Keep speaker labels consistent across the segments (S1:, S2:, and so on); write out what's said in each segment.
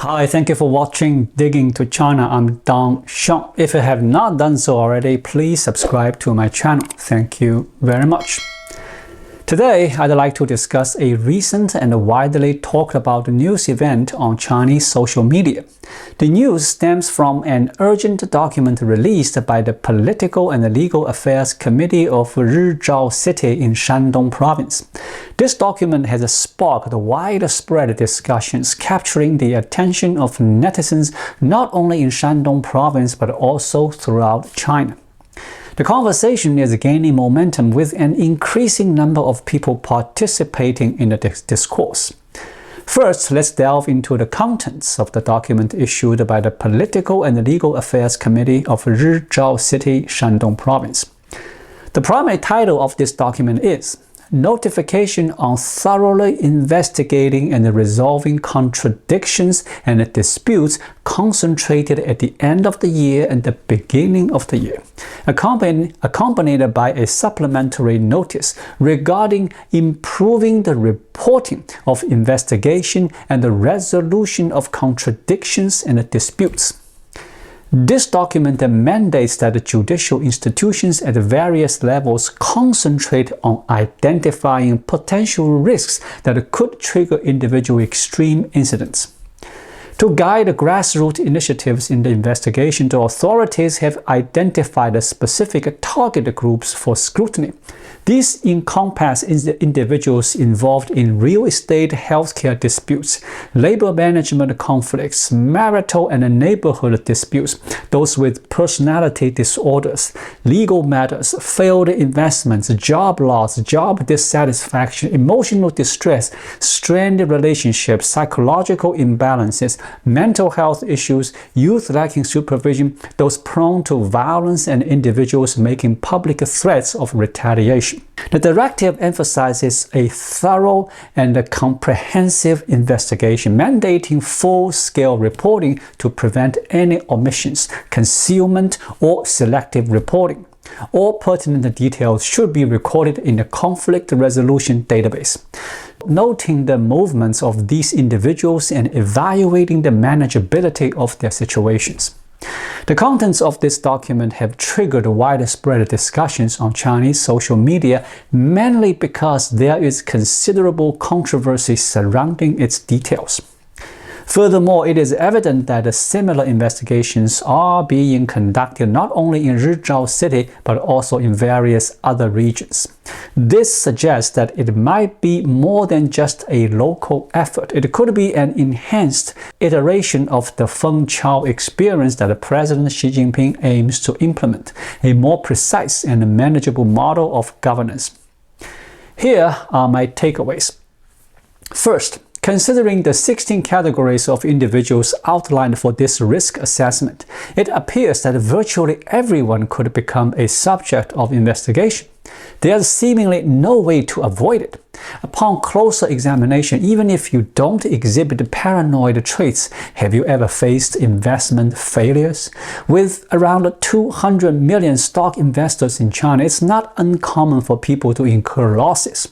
S1: Hi, thank you for watching Digging to China. I'm Dong Xiang. If you have not done so already, please subscribe to my channel. Thank you very much. Today, I'd like to discuss a recent and widely talked about news event on Chinese social media. The news stems from an urgent document released by the Political and Legal Affairs Committee of Rizhao City in Shandong Province. This document has sparked widespread discussions, capturing the attention of netizens not only in Shandong Province but also throughout China. The conversation is gaining momentum with an increasing number of people participating in the discourse. First, let's delve into the contents of the document issued by the Political and Legal Affairs Committee of Rizhao City, Shandong Province. The primary title of this document is Notification on Thoroughly Investigating and Resolving Contradictions and Disputes Concentrated at the End of the Year and the Beginning of the Year, accompanied by a supplementary notice regarding improving the reporting of investigation and the resolution of contradictions and disputes. This document mandates that the judicial institutions at various levels concentrate on identifying potential risks that could trigger individual extreme incidents. To guide grassroots initiatives in the investigation, the authorities have identified specific target groups for scrutiny. These encompass individuals involved in real estate healthcare disputes, labor management conflicts, marital and neighborhood disputes, those with personality disorders, legal matters, failed investments, job loss, job dissatisfaction, emotional distress, strained relationships, psychological imbalances, mental health issues, youth lacking supervision, those prone to violence, and individuals making public threats of retaliation. The directive emphasizes a thorough and comprehensive investigation, mandating full-scale reporting to prevent any omissions, concealment, or selective reporting. All pertinent details should be recorded in the conflict resolution database. Noting the movements of these individuals and evaluating the manageability of their situations. The contents of this document have triggered widespread discussions on Chinese social media, mainly because there is considerable controversy surrounding its details. Furthermore, it is evident that similar investigations are being conducted not only in Rizhao City but also in various other regions. This suggests that it might be more than just a local effort. It could be an enhanced iteration of the Feng Chao experience that President Xi Jinping aims to implement, a more precise and manageable model of governance. Here are my takeaways. First, considering the 16 categories of individuals outlined for this risk assessment, it appears that virtually everyone could become a subject of investigation. There's seemingly no way to avoid it. Upon closer examination, even if you don't exhibit paranoid traits, have you ever faced investment failures? With around 200 million stock investors in China, it's not uncommon for people to incur losses.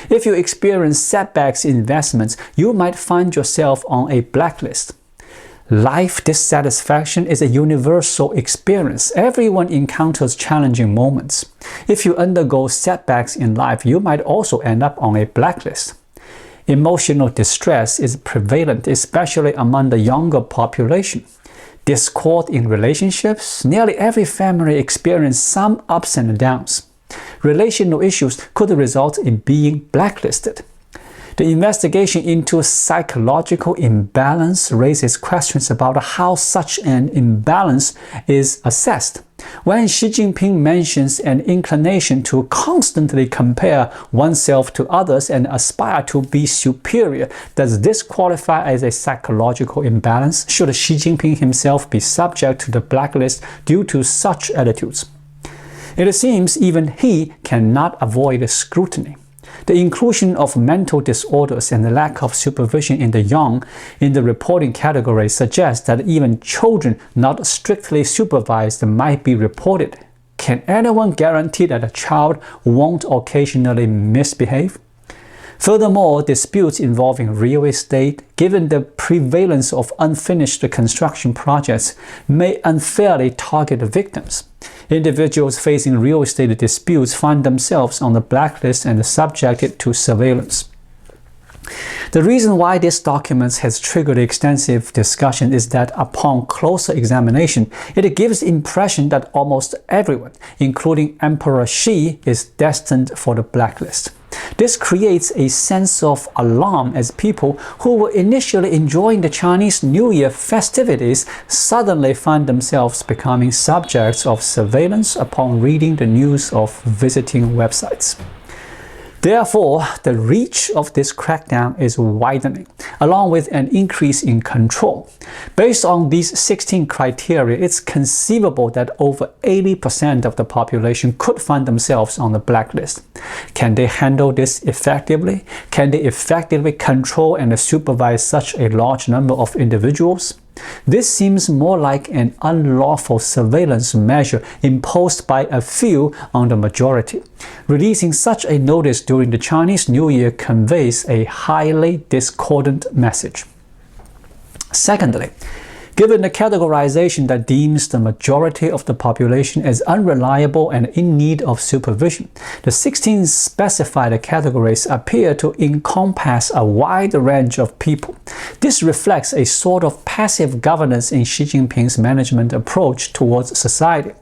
S1: If you experience setbacks in investments, you might find yourself on a blacklist. Life dissatisfaction is a universal experience. Everyone encounters challenging moments. If you undergo setbacks in life, you might also end up on a blacklist. Emotional distress is prevalent, especially among the younger population. Discord in relationships, nearly every family experiences some ups and downs. Relational issues could result in being blacklisted. The investigation into psychological imbalance raises questions about how such an imbalance is assessed. When Xi Jinping mentions an inclination to constantly compare oneself to others and aspire to be superior, does this qualify as a psychological imbalance? Should Xi Jinping himself be subject to the blacklist due to such attitudes? It seems even he cannot avoid scrutiny. The inclusion of mental disorders and the lack of supervision in the young in the reporting category suggests that even children not strictly supervised might be reported. Can anyone guarantee that a child won't occasionally misbehave? Furthermore, disputes involving real estate, given the prevalence of unfinished construction projects, may unfairly target victims. Individuals facing real estate disputes find themselves on the blacklist and subjected to surveillance. The reason why this document has triggered extensive discussion is that upon closer examination, it gives the impression that almost everyone, including Emperor Xi, is destined for the blacklist. This creates a sense of alarm as people who were initially enjoying the Chinese New Year festivities suddenly find themselves becoming subjects of surveillance upon reading the news of visiting websites. Therefore, the reach of this crackdown is widening, along with an increase in control. Based on these 16 criteria, it's conceivable that over 80% of the population could find themselves on the blacklist. Can they handle this effectively? Can they effectively control and supervise such a large number of individuals? This seems more like an unlawful surveillance measure imposed by a few on the majority. Releasing such a notice during the Chinese New Year conveys a highly discordant message. Secondly, given the categorization that deems the majority of the population as unreliable and in need of supervision, the 16 specified categories appear to encompass a wide range of people. This reflects a sort of passive governance in Xi Jinping's management approach towards society.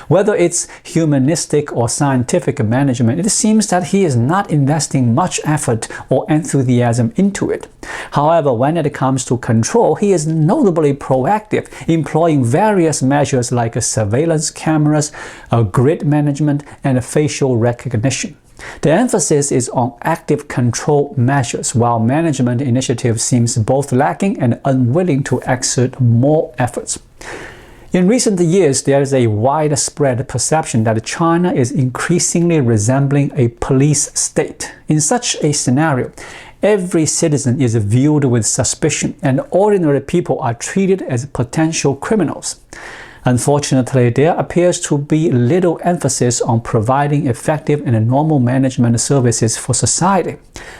S1: Whether it's humanistic or scientific management, it seems that he is not investing much effort or enthusiasm into it. However, when it comes to control, he is notably proactive, employing various measures like surveillance cameras, grid management, and facial recognition. The emphasis is on active control measures, while management initiative seems both lacking and unwilling to exert more efforts. In recent years, there is a widespread perception that China is increasingly resembling a police state. In such a scenario, every citizen is viewed with suspicion, and ordinary people are treated as potential criminals. Unfortunately, there appears to be little emphasis on providing effective and normal management services for society.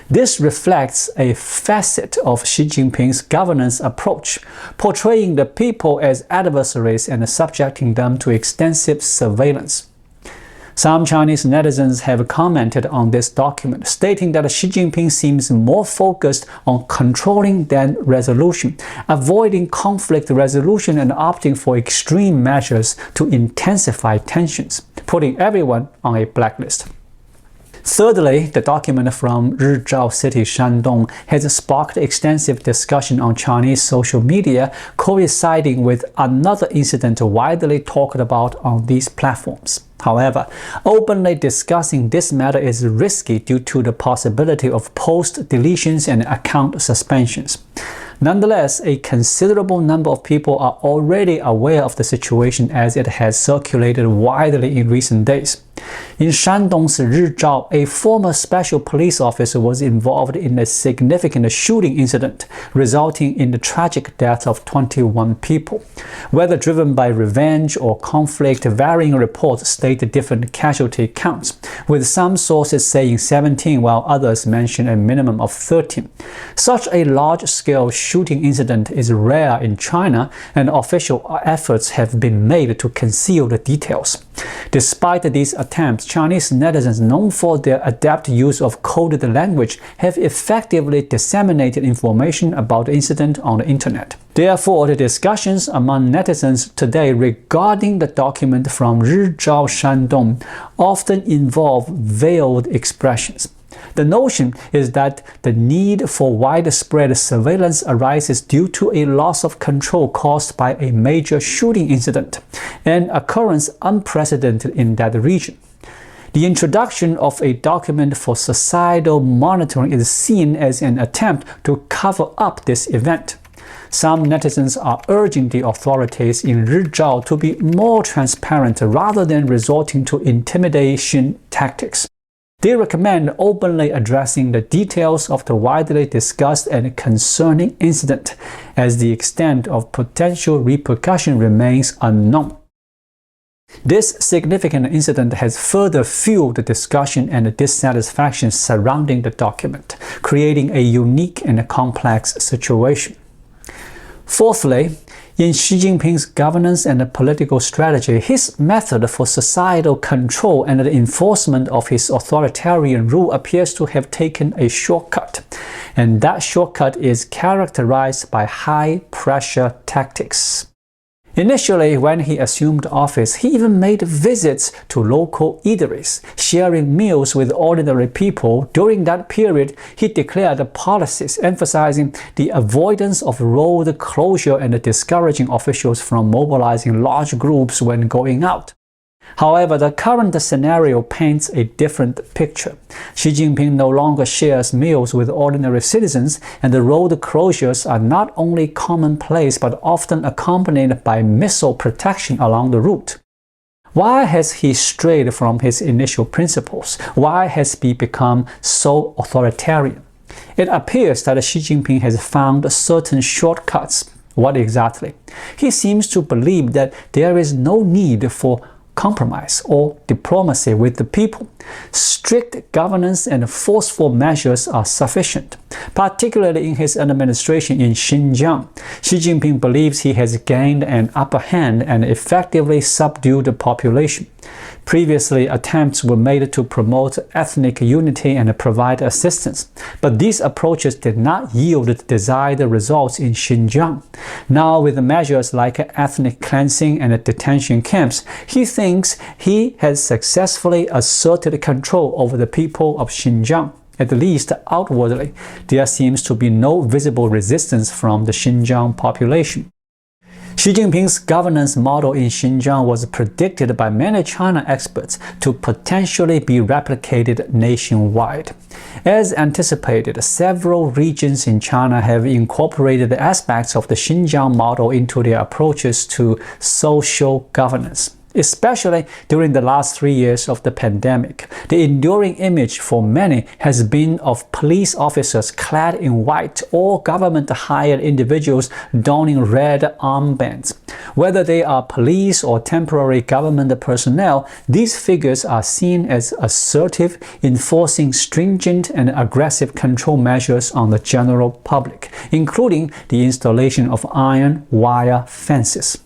S1: This reflects a facet of Xi Jinping's governance approach, portraying the people as adversaries and subjecting them to extensive surveillance. Some Chinese netizens have commented on this document, stating that Xi Jinping seems more focused on controlling than resolution, avoiding conflict resolution and opting for extreme measures to intensify tensions, putting everyone on a blacklist. Thirdly, the document from Rizhao City, Shandong, has sparked extensive discussion on Chinese social media, coinciding with another incident widely talked about on these platforms. However, openly discussing this matter is risky due to the possibility of post deletions and account suspensions. Nonetheless, a considerable number of people are already aware of the situation as it has circulated widely in recent days. In Shandong's Rizhao, a former special police officer was involved in a significant shooting incident, resulting in the tragic death of 21 people. Whether driven by revenge or conflict, varying reports state different casualty counts, with some sources saying 17 while others mention a minimum of 13. Such a large-scale shooting incident is rare in China, and official efforts have been made to conceal the details. Despite these attempts, Chinese netizens known for their adept use of coded language have effectively disseminated information about the incident on the internet. Therefore, the discussions among netizens today regarding the document from Rizhao Shandong often involve veiled expressions. The notion is that the need for widespread surveillance arises due to a loss of control caused by a major shooting incident, an occurrence unprecedented in that region. The introduction of a document for societal monitoring is seen as an attempt to cover up this event. Some netizens are urging the authorities in Rizhao to be more transparent rather than resorting to intimidation tactics. They recommend openly addressing the details of the widely discussed and concerning incident, as the extent of potential repercussion remains unknown. This significant incident has further fueled the discussion and the dissatisfaction surrounding the document, creating a unique and complex situation. Fourthly, in Xi Jinping's governance and political strategy, his method for societal control and the enforcement of his authoritarian rule appears to have taken a shortcut, and that shortcut is characterized by high-pressure tactics. Initially, when he assumed office, he even made visits to local eateries, sharing meals with ordinary people. During that period, he declared policies emphasizing the avoidance of road closure and discouraging officials from mobilizing large groups when going out. However, the current scenario paints a different picture. Xi Jinping no longer shares meals with ordinary citizens, and the road closures are not only commonplace but often accompanied by missile protection along the route. Why has he strayed from his initial principles? Why has he become so authoritarian? It appears that Xi Jinping has found certain shortcuts. What exactly? He seems to believe that there is no need for compromise or diplomacy with the people. Strict governance and forceful measures are sufficient. Particularly in his administration in Xinjiang, Xi Jinping believes he has gained an upper hand and effectively subdued the population. Previously, attempts were made to promote ethnic unity and provide assistance, but these approaches did not yield the desired results in Xinjiang. Now, with measures like ethnic cleansing and detention camps, he thinks he has successfully asserted control over the people of Xinjiang. At least outwardly, there seems to be no visible resistance from the Xinjiang population. Xi Jinping's governance model in Xinjiang was predicted by many China experts to potentially be replicated nationwide. As anticipated, several regions in China have incorporated aspects of the Xinjiang model into their approaches to social governance. Especially during the last 3 years of the pandemic, the enduring image for many has been of police officers clad in white or government-hired individuals donning red armbands. Whether they are police or temporary government personnel, these figures are seen as assertive, enforcing stringent and aggressive control measures on the general public, including the installation of iron wire fences.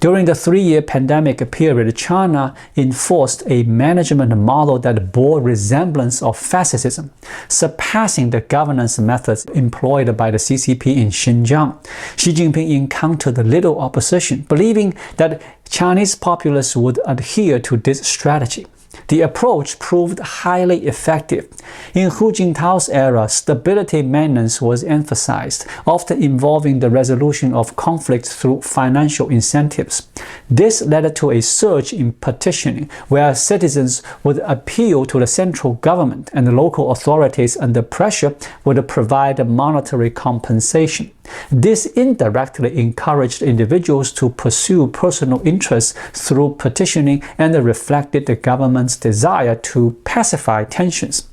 S1: During the 3-year pandemic period, China enforced a management model that bore resemblance of fascism, surpassing the governance methods employed by the CCP in Xinjiang. Xi Jinping encountered little opposition, believing that Chinese populace would adhere to this strategy. The approach proved highly effective. In Hu Jintao's era, stability maintenance was emphasized, often involving the resolution of conflicts through financial incentives. This led to a surge in petitioning, where citizens would appeal to the central government, and the local authorities under pressure would provide monetary compensation. This indirectly encouraged individuals to pursue personal interests through petitioning and reflected the government's desire to pacify tensions.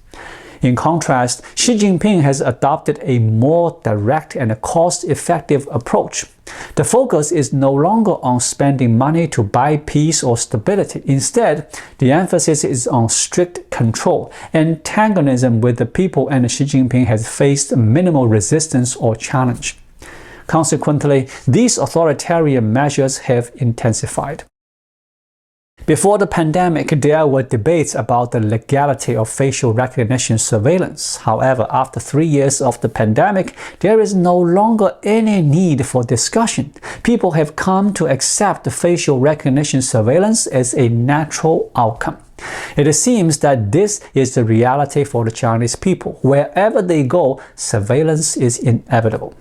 S1: In contrast, Xi Jinping has adopted a more direct and cost-effective approach. The focus is no longer on spending money to buy peace or stability. Instead, the emphasis is on strict control. Antagonism with the people, and Xi Jinping has faced minimal resistance or challenge. Consequently, these authoritarian measures have intensified. Before the pandemic, there were debates about the legality of facial recognition surveillance. However, after 3 years of the pandemic, there is no longer any need for discussion. People have come to accept the facial recognition surveillance as a natural outcome. It seems that this is the reality for the Chinese people. Wherever they go, surveillance is inevitable.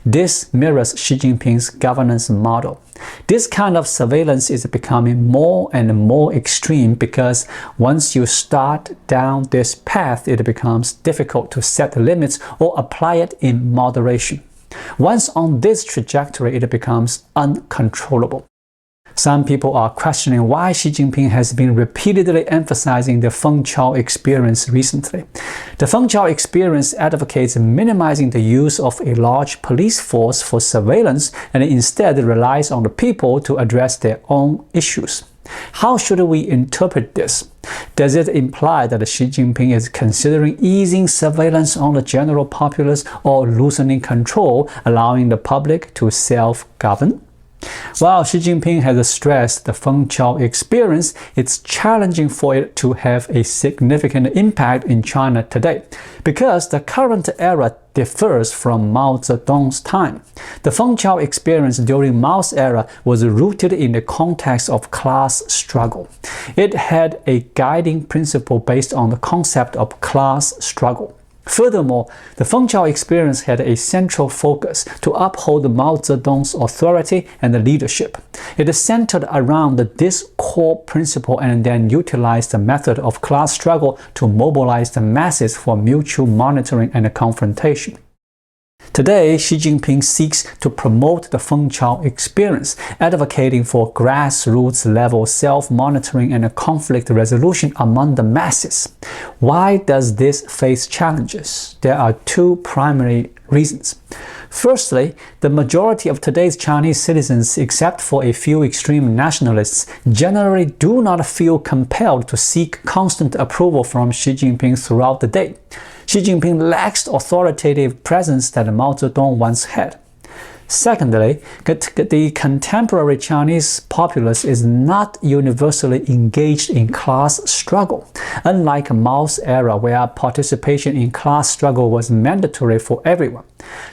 S1: This mirrors Xi Jinping's governance model. This kind of surveillance is becoming more and more extreme because once you start down this path, it becomes difficult to set limits or apply it in moderation. Once on this trajectory, it becomes uncontrollable. Some people are questioning why Xi Jinping has been repeatedly emphasizing the Feng Chao experience recently. The Feng Chao experience advocates minimizing the use of a large police force for surveillance and instead relies on the people to address their own issues. How should we interpret this? Does it imply that Xi Jinping is considering easing surveillance on the general populace or loosening control, allowing the public to self-govern? While Xi Jinping has stressed the Feng Chao experience, it's challenging for it to have a significant impact in China today, because the current era differs from Mao Zedong's time. The Feng Chao experience during Mao's era was rooted in the context of class struggle. It had a guiding principle based on the concept of class struggle. Furthermore, the Feng Chao experience had a central focus to uphold Mao Zedong's authority and leadership. It centered around this core principle and then utilized the method of class struggle to mobilize the masses for mutual monitoring and confrontation. Today, Xi Jinping seeks to promote the Feng Chao experience, advocating for grassroots-level self-monitoring and conflict resolution among the masses. Why does this face challenges? There are two primary reasons. Firstly, the majority of today's Chinese citizens, except for a few extreme nationalists, generally do not feel compelled to seek constant approval from Xi Jinping throughout the day. Xi Jinping lacks the authoritative presence that Mao Zedong once had. Secondly, the contemporary Chinese populace is not universally engaged in class struggle, unlike Mao's era where participation in class struggle was mandatory for everyone.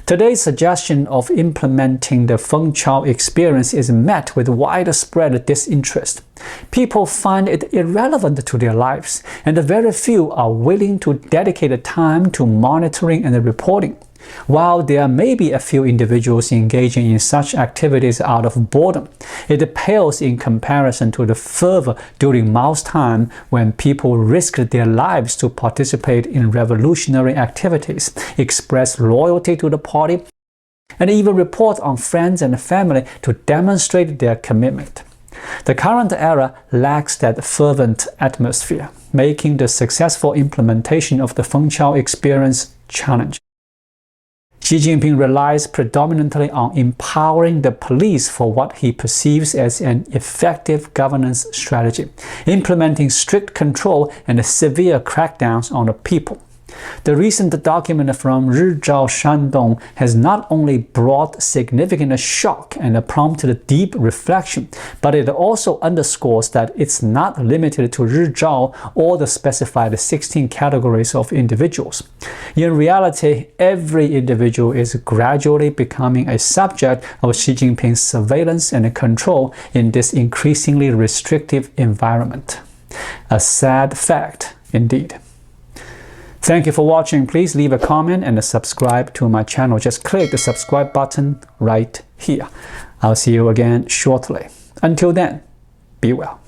S1: Today's suggestion of implementing the Feng Chao experience is met with widespread disinterest. People find it irrelevant to their lives, and very few are willing to dedicate time to monitoring and reporting. While there may be a few individuals engaging in such activities out of boredom, it pales in comparison to the fervor during Mao's time when people risked their lives to participate in revolutionary activities, express loyalty to the party, and even report on friends and family to demonstrate their commitment. The current era lacks that fervent atmosphere, making the successful implementation of the Feng Chao experience challenging. Xi Jinping relies predominantly on empowering the police for what he perceives as an effective governance strategy, implementing strict control and severe crackdowns on the people. The recent document from Rizhao Shandong has not only brought significant shock and prompted deep reflection, but it also underscores that it's not limited to Rizhao or the specified 16 categories of individuals. In reality, every individual is gradually becoming a subject of Xi Jinping's surveillance and control in this increasingly restrictive environment. A sad fact, indeed. Thank you for watching. Please leave a comment and subscribe to my channel. Just click the subscribe button right here. I'll see you again shortly. Until then, be well.